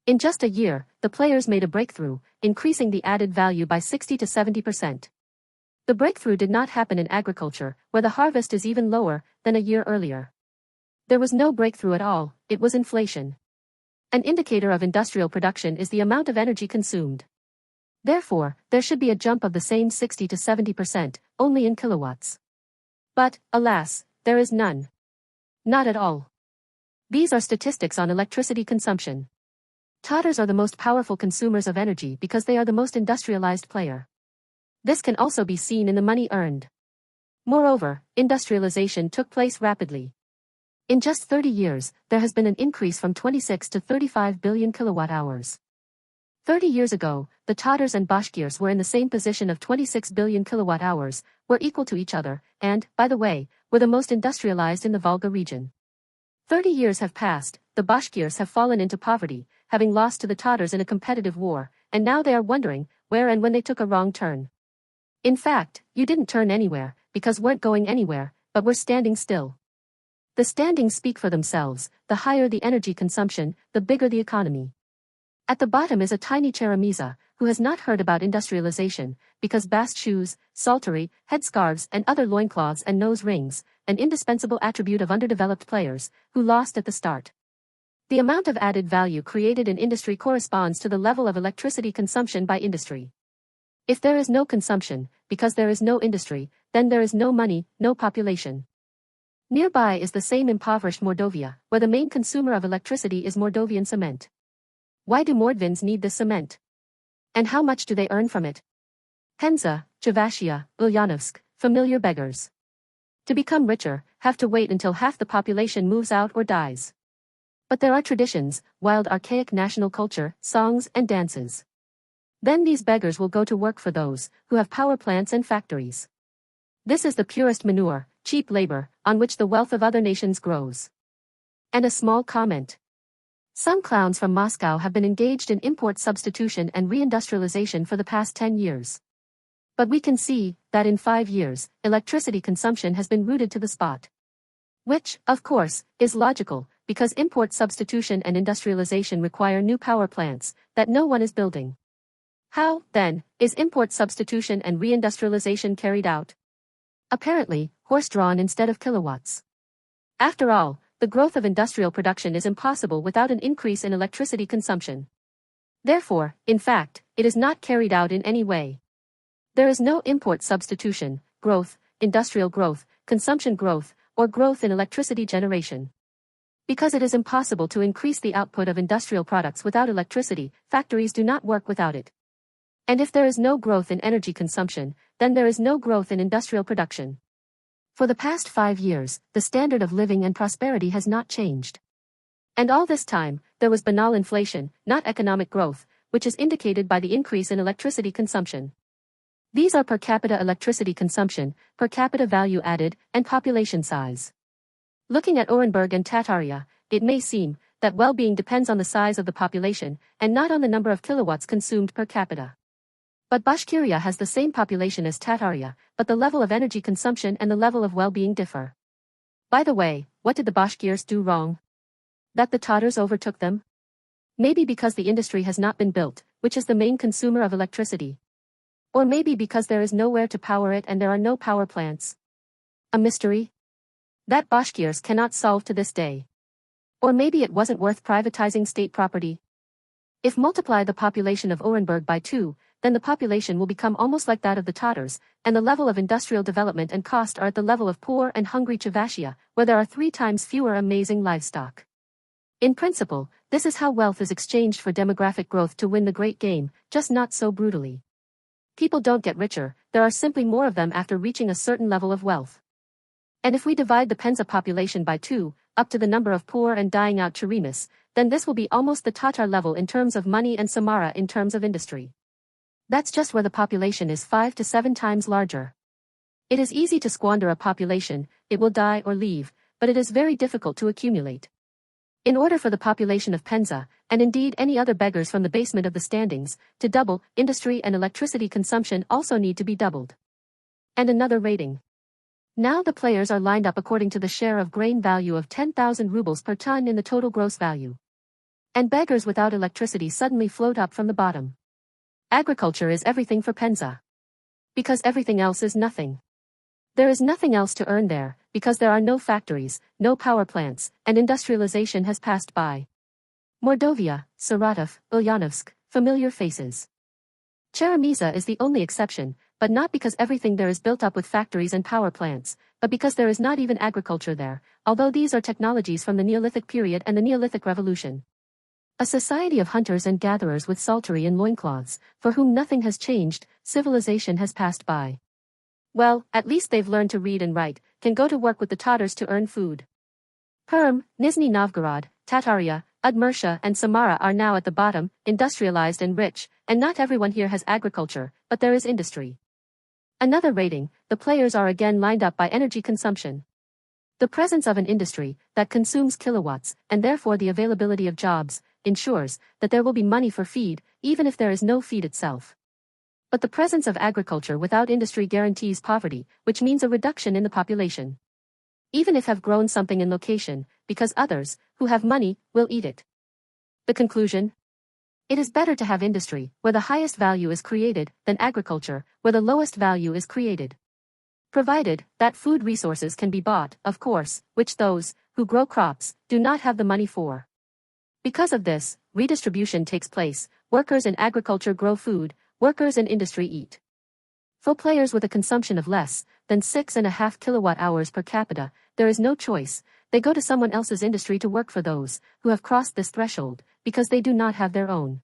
In just a year, the players made a breakthrough, increasing the added value by 60 to 70%. The breakthrough did not happen in agriculture, where the harvest is even lower than a year earlier. There was no breakthrough at all, it was inflation. An indicator of industrial production is the amount of energy consumed. Therefore, there should be a jump of the same 60 to 70%, only in kilowatts. But, alas, there is none. Not at all. These are statistics on electricity consumption. Tatars are the most powerful consumers of energy because they are the most industrialized player. This can also be seen in the money earned. Moreover, industrialization took place rapidly. In just 30 years, there has been an increase from 26 to 35 billion kilowatt-hours. 30 years ago, the Tatars and Bashkirs were in the same position of 26 billion kilowatt-hours, were equal to each other, and, by the way, were the most industrialized in the Volga region. 30 years have passed, the Bashkirs have fallen into poverty, having lost to the Tatars in a competitive war, and now they are wondering where and when they took a wrong turn. In fact, you didn't turn anywhere, because weren't going anywhere, but were standing still. The standings speak for themselves, the higher the energy consumption, the bigger the economy. At the bottom is a tiny Cheremiza, who has not heard about industrialization, because bast shoes, saltery, headscarves and other loincloths and nose rings, an indispensable attribute of underdeveloped players, who lost at the start. The amount of added value created in industry corresponds to the level of electricity consumption by industry. If there is no consumption, because there is no industry, then there is no money, no population. Nearby is the same impoverished Mordovia, where the main consumer of electricity is Mordovian cement. Why do Mordvins need this cement? And how much do they earn from it? Penza, Chuvashia, Ulyanovsk, familiar beggars. To become richer, have to wait until half the population moves out or dies. But there are traditions, wild archaic national culture, songs and dances. Then these beggars will go to work for those who have power plants and factories. This is the purest manure, cheap labor, on which the wealth of other nations grows. And a small comment. Some clowns from Moscow have been engaged in import substitution and reindustrialization for the past 10 years. But we can see that in 5 years, electricity consumption has been rooted to the spot. Which, of course, is logical, because import substitution and industrialization require new power plants that no one is building. How, then, is import substitution and reindustrialization carried out? Apparently, horse-drawn instead of kilowatts. After all, the growth of industrial production is impossible without an increase in electricity consumption. Therefore, in fact, it is not carried out in any way. There is no import substitution, growth, industrial growth, consumption growth, or growth in electricity generation. Because it is impossible to increase the output of industrial products without electricity, factories do not work without it. And if there is no growth in energy consumption, then there is no growth in industrial production. For the past 5 years, the standard of living and prosperity has not changed. And all this time, there was banal inflation, not economic growth, which is indicated by the increase in electricity consumption. These are per capita electricity consumption, per capita value added, and population size. Looking at Orenburg and Tataria, it may seem that well-being depends on the size of the population, and not on the number of kilowatts consumed per capita. But Bashkiria has the same population as Tataria, but the level of energy consumption and the level of well-being differ. By the way, what did the Bashkirs do wrong? That the Tatars overtook them? Maybe because the industry has not been built, which is the main consumer of electricity. Or maybe because there is nowhere to power it and there are no power plants. A mystery? That Bashkirs cannot solve to this day. Or maybe it wasn't worth privatizing state property. If multiply the population of Orenburg by 2, then the population will become almost like that of the Tatars, and the level of industrial development and cost are at the level of poor and hungry Chuvashia, where there are 3 times fewer amazing livestock. In principle, this is how wealth is exchanged for demographic growth to win the great game, just not so brutally. People don't get richer, there are simply more of them after reaching a certain level of wealth. And if we divide the Penza population by 2, up to the number of poor and dying out Cheremis, then this will be almost the Tatar level in terms of money and Samara in terms of industry. That's just where the population is 5 to 7 times larger. It is easy to squander a population, it will die or leave, but it is very difficult to accumulate. In order for the population of Penza, and indeed any other beggars from the basement of the standings, to double, industry and electricity consumption also need to be doubled. And another rating. Now the players are lined up according to the share of grain value of 10,000 rubles per ton in the total gross value. And beggars without electricity suddenly float up from the bottom. Agriculture is everything for Penza. Because everything else is nothing. There is nothing else to earn there, because there are no factories, no power plants, and industrialization has passed by. Mordovia, Saratov, Ulyanovsk, familiar faces. Cheremiza is the only exception, but not because everything there is built up with factories and power plants, but because there is not even agriculture there, although these are technologies from the Neolithic period and the Neolithic Revolution. A society of hunters and gatherers with psaltery and loincloths, for whom nothing has changed, civilization has passed by. Well, at least they've learned to read and write, can go to work with the Tatars to earn food. Perm, Nizhny Novgorod, Tataria, Udmurtia and Samara are now at the bottom, industrialized and rich, and not everyone here has agriculture, but there is industry. Another rating, the players are again lined up by energy consumption. The presence of an industry that consumes kilowatts, and therefore the availability of jobs, ensures that there will be money for feed, even if there is no feed itself. But the presence of agriculture without industry guarantees poverty, which means a reduction in the population. Even if have grown something in location, because others, who have money, will eat it. The conclusion? It is better to have industry, where the highest value is created, than agriculture, where the lowest value is created. Provided that food resources can be bought, of course, which those, who grow crops, do not have the money for. Because of this, redistribution takes place, workers in agriculture grow food, workers in industry eat. For players with a consumption of less than 6.5 kilowatt-hours per capita, there is no choice, they go to someone else's industry to work for those who have crossed this threshold, because they do not have their own.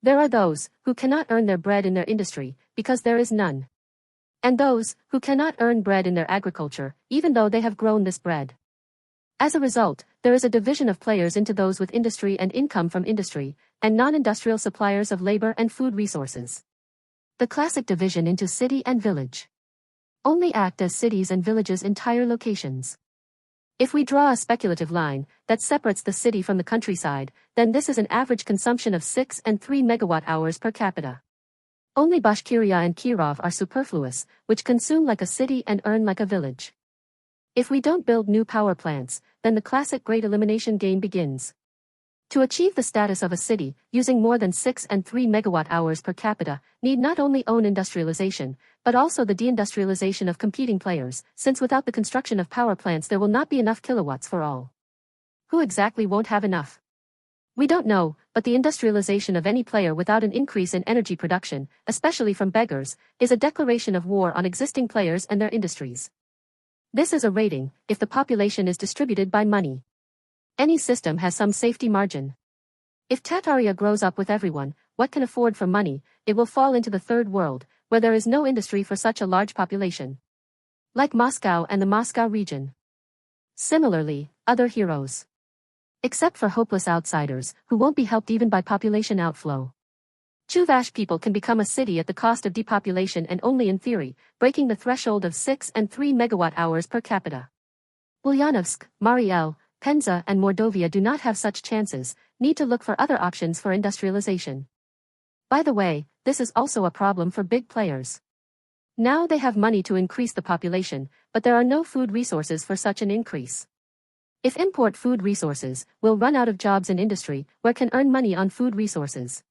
There are those who cannot earn their bread in their industry, because there is none. And those who cannot earn bread in their agriculture, even though they have grown this bread. As a result, there is a division of players into those with industry and income from industry, and non-industrial suppliers of labor and food resources. The classic division into city and village only act as cities and villages' entire locations. If we draw a speculative line that separates the city from the countryside, then this is an average consumption of 6 and 3 megawatt-hours per capita. Only Bashkiria and Kirov are superfluous, which consume like a city and earn like a village. If we don't build new power plants, then the classic great elimination game begins. To achieve the status of a city, using more than 6 and 3 megawatt-hours per capita, need not only own industrialization, but also the deindustrialization of competing players, since without the construction of power plants there will not be enough kilowatts for all. Who exactly won't have enough? We don't know, but the industrialization of any player without an increase in energy production, especially from beggars, is a declaration of war on existing players and their industries. This is a rating, if the population is distributed by money. Any system has some safety margin. If Tataria grows up with everyone, what can afford for money, it will fall into the third world, where there is no industry for such a large population. Like Moscow and the Moscow region. Similarly, other heroes. Except for hopeless outsiders, who won't be helped even by population outflow. Chuvash people can become a city at the cost of depopulation and only in theory, breaking the threshold of 6 and 3 megawatt-hours per capita. Ulyanovsk, Mariel, Penza and Mordovia do not have such chances, need to look for other options for industrialization. By the way, this is also a problem for big players. Now they have money to increase the population, but there are no food resources for such an increase. If import food resources, will run out of jobs in industry, where can earn money on food resources.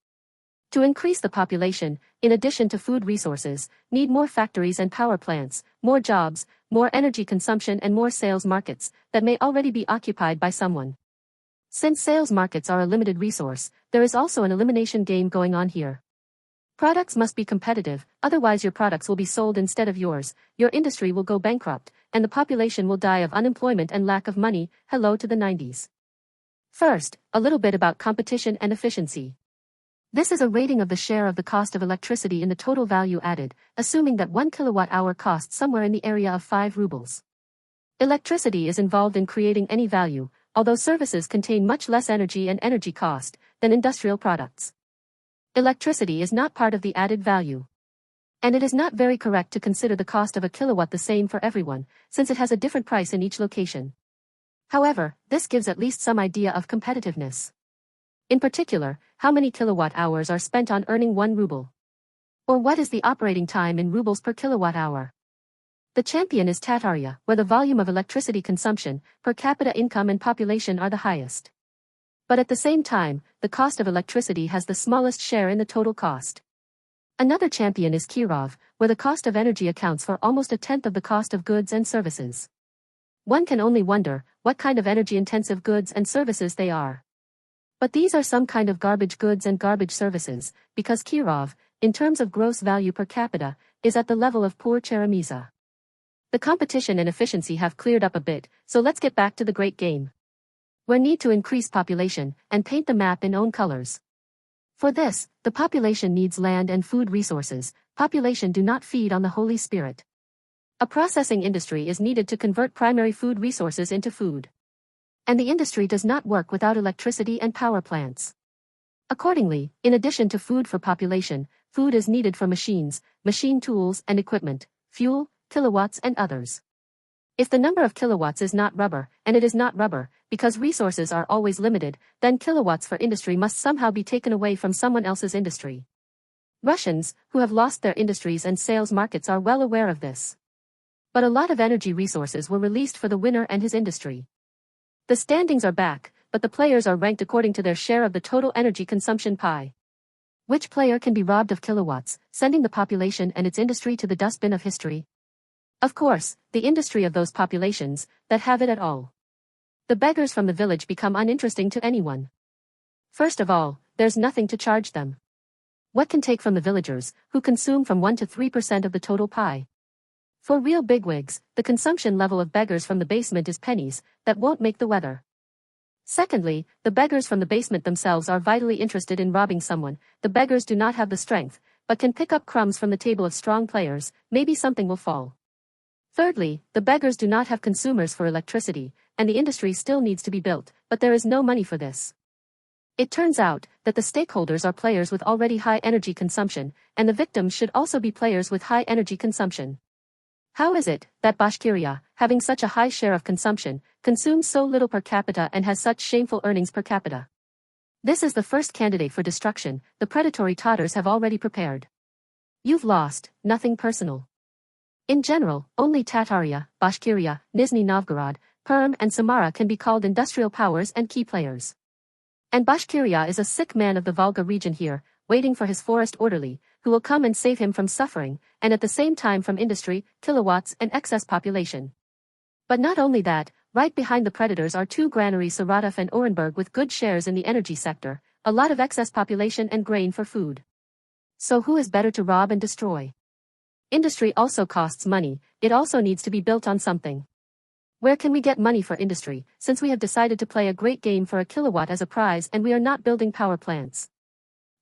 To increase the population, in addition to food resources, need more factories and power plants, more jobs, more energy consumption and more sales markets, that may already be occupied by someone. Since sales markets are a limited resource, there is also an elimination game going on here. Products must be competitive, otherwise your products will be sold instead of yours, your industry will go bankrupt, and the population will die of unemployment and lack of money. Hello to the 90s. First, a little bit about competition and efficiency. This is a rating of the share of the cost of electricity in the total value added, assuming that 1 kilowatt-hour costs somewhere in the area of 5 rubles. Electricity is involved in creating any value, although services contain much less energy and energy cost than industrial products. Electricity is not part of the added value. And it is not very correct to consider the cost of a kilowatt the same for everyone, since it has a different price in each location. However, this gives at least some idea of competitiveness. In particular, how many kilowatt-hours are spent on earning 1 ruble? Or what is the operating time in rubles per kilowatt-hour? The champion is Tataria, where the volume of electricity consumption, per capita income and population are the highest. But at the same time, the cost of electricity has the smallest share in the total cost. Another champion is Kirov, where the cost of energy accounts for almost a tenth of the cost of goods and services. One can only wonder what kind of energy-intensive goods and services they are. But these are some kind of garbage goods and garbage services, because Kirov, in terms of gross value per capita, is at the level of poor Cheremiza. The competition and efficiency have cleared up a bit, so let's get back to the great game. We need to increase population and paint the map in own colors. For this, the population needs land and food resources. Population do not feed on the Holy Spirit. A processing industry is needed to convert primary food resources into food. And the industry does not work without electricity and power plants. Accordingly, in addition to food for population, food is needed for machines, machine tools and equipment, fuel, kilowatts and others. If the number of kilowatts is not rubber, and it is not rubber, because resources are always limited, then kilowatts for industry must somehow be taken away from someone else's industry. Russians, who have lost their industries and sales markets, are well aware of this. But a lot of energy resources were released for the winner and his industry. The standings are back, but the players are ranked according to their share of the total energy consumption pie. Which player can be robbed of kilowatts, sending the population and its industry to the dustbin of history? Of course, the industry of those populations that have it at all. The beggars from the village become uninteresting to anyone. First of all, there's nothing to charge them. What can take from the villagers, who consume from 1 to 3% of the total pie? For real bigwigs, the consumption level of beggars from the basement is pennies, that won't make the weather. Secondly, the beggars from the basement themselves are vitally interested in robbing someone. The beggars do not have the strength, but can pick up crumbs from the table of strong players. Maybe something will fall. Thirdly, the beggars do not have consumers for electricity, and the industry still needs to be built, but there is no money for this. It turns out that the stakeholders are players with already high energy consumption, and the victims should also be players with high energy consumption. How is it that Bashkiria, having such a high share of consumption, consumes so little per capita and has such shameful earnings per capita? This is the first candidate for destruction. The predatory Tatars have already prepared. You've lost, nothing personal. In general, only Tataria, Bashkiria, Nizhny Novgorod, Perm and Samara can be called industrial powers and key players. And Bashkiria is a sick man of the Volga region here, waiting for his forest orderly, who will come and save him from suffering, and at the same time from industry, kilowatts and excess population. But not only that, right behind the predators are two granaries, Saratov and Orenburg, with good shares in the energy sector, a lot of excess population and grain for food. So who is better to rob and destroy? Industry also costs money. It also needs to be built on something. Where can we get money for industry, since we have decided to play a great game for a kilowatt as a prize and we are not building power plants?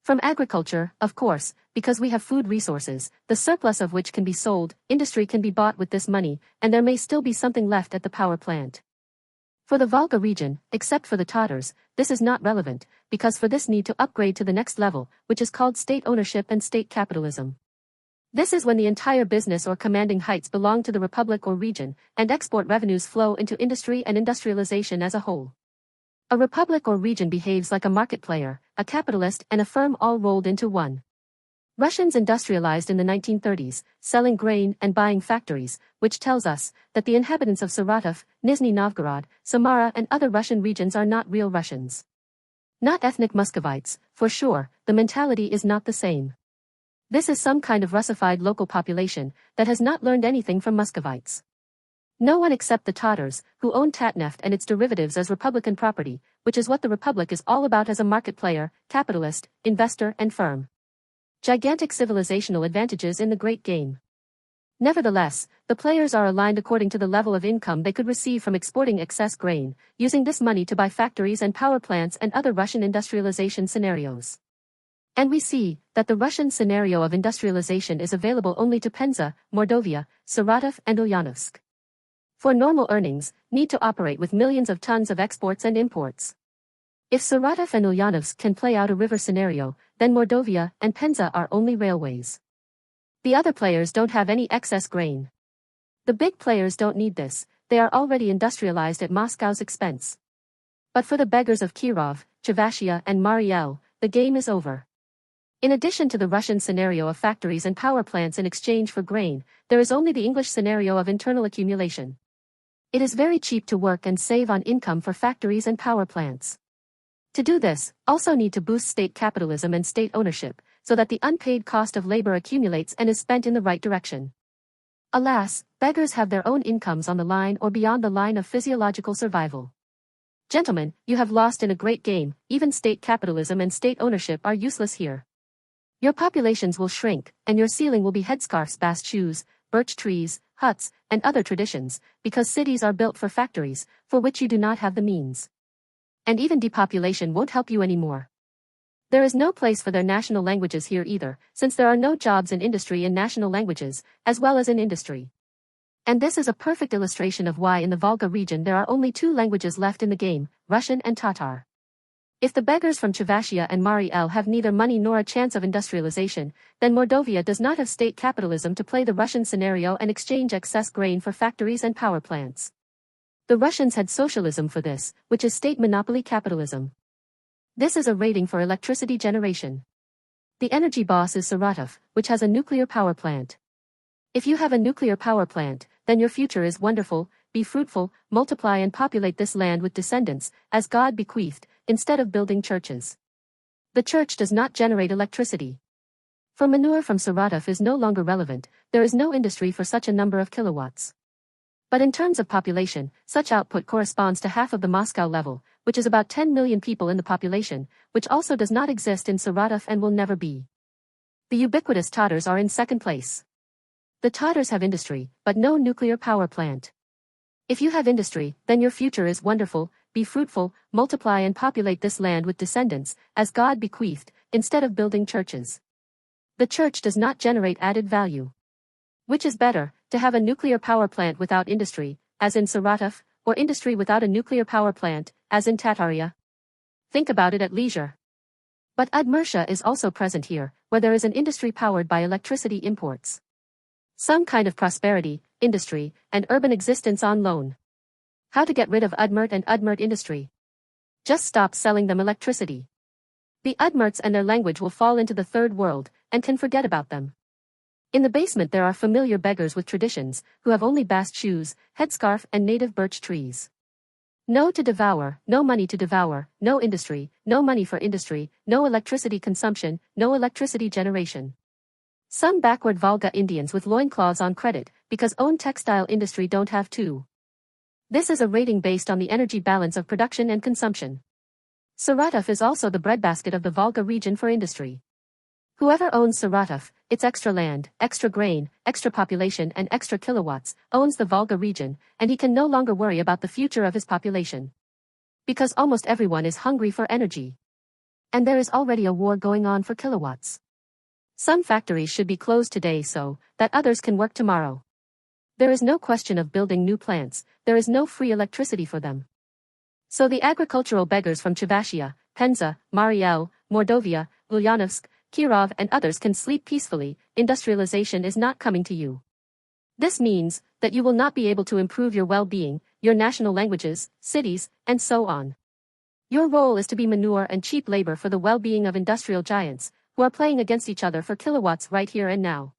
From agriculture, of course, because we have food resources, the surplus of which can be sold. Industry can be bought with this money, and there may still be something left at the power plant. For the Volga region, except for the Tatars, this is not relevant, because for this need to upgrade to the next level, which is called state ownership and state capitalism. This is when the entire business or commanding heights belong to the republic or region, and export revenues flow into industry and industrialization as a whole. A republic or region behaves like a market player, a capitalist and a firm all rolled into one. Russians industrialized in the 1930s, selling grain and buying factories, which tells us that the inhabitants of Saratov, Nizhny Novgorod, Samara and other Russian regions are not real Russians. Not ethnic Muscovites, for sure, the mentality is not the same. This is some kind of Russified local population that has not learned anything from Muscovites. No one except the Tatars, who own Tatneft and its derivatives as republican property, which is what the republic is all about as a market player, capitalist, investor and firm. Gigantic civilizational advantages in the great game. Nevertheless, the players are aligned according to the level of income they could receive from exporting excess grain, using this money to buy factories and power plants and other Russian industrialization scenarios. And we see that the Russian scenario of industrialization is available only to Penza, Mordovia, Saratov and Ulyanovsk. For normal earnings, need to operate with millions of tons of exports and imports. If Saratov and Ulyanovsk can play out a river scenario, then Mordovia and Penza are only railways. The other players don't have any excess grain. The big players don't need this, they are already industrialized at Moscow's expense. But for the beggars of Kirov, Chuvashia and Mariel, the game is over. In addition to the Russian scenario of factories and power plants in exchange for grain, there is only the English scenario of internal accumulation. It is very cheap to work and save on income for factories and power plants. To do this, also need to boost state capitalism and state ownership, so that the unpaid cost of labor accumulates and is spent in the right direction. Alas, beggars have their own incomes on the line or beyond the line of physiological survival. Gentlemen, you have lost in a great game. Even state capitalism and state ownership are useless here. Your populations will shrink, and your ceiling will be headscarves, bast shoes, birch trees, huts, and other traditions, because cities are built for factories, for which you do not have the means. And even depopulation won't help you anymore. There is no place for their national languages here either, since there are no jobs in industry in national languages, as well as in industry. And this is a perfect illustration of why in the Volga region there are only two languages left in the game, Russian and Tatar. If the beggars from Chuvashia and Mari El have neither money nor a chance of industrialization, then Mordovia does not have state capitalism to play the Russian scenario and exchange excess grain for factories and power plants. The Russians had socialism for this, which is state monopoly capitalism. This is a rating for electricity generation. The energy boss is Saratov, which has a nuclear power plant. If you have a nuclear power plant, then your future is wonderful. Be fruitful, multiply and populate this land with descendants, as God bequeathed, instead of building churches. The church does not generate electricity. For manure from Saratov is no longer relevant, there is no industry for such a number of kilowatts. But in terms of population, such output corresponds to half of the Moscow level, which is about 10 million people in the population, which also does not exist in Saratov and will never be. The ubiquitous Tatars are in second place. The Tatars have industry, but no nuclear power plant. If you have industry, then your future is wonderful. Be fruitful, multiply and populate this land with descendants, as God bequeathed, instead of building churches. The church does not generate added value. Which is better, to have a nuclear power plant without industry, as in Saratov, or industry without a nuclear power plant, as in Tataria? Think about it at leisure. But Udmurtia is also present here, where there is an industry powered by electricity imports. Some kind of prosperity, industry, and urban existence on loan. How to get rid of Udmurt and Udmurt industry? Just stop selling them electricity. The Udmurts and their language will fall into the third world, and can forget about them. In the basement there are familiar beggars with traditions, who have only bast shoes, headscarf and native birch trees. No to devour, no money to devour, no industry, no money for industry, no electricity consumption, no electricity generation. Some backward Volga Indians with loincloths on credit, because own textile industry don't have to. This is a rating based on the energy balance of production and consumption. Saratov is also the breadbasket of the Volga region for industry. Whoever owns Saratov, its extra land, extra grain, extra population and extra kilowatts, owns the Volga region, and he can no longer worry about the future of his population. Because almost everyone is hungry for energy. And there is already a war going on for kilowatts. Some factories should be closed today so that others can work tomorrow. There is no question of building new plants, there is no free electricity for them. So the agricultural beggars from Chuvashia, Penza, Mari El, Mordovia, Ulyanovsk, Kirov and others can sleep peacefully. Industrialization is not coming to you. This means that you will not be able to improve your well-being, your national languages, cities, and so on. Your role is to be manure and cheap labor for the well-being of industrial giants, who are playing against each other for kilowatts right here and now.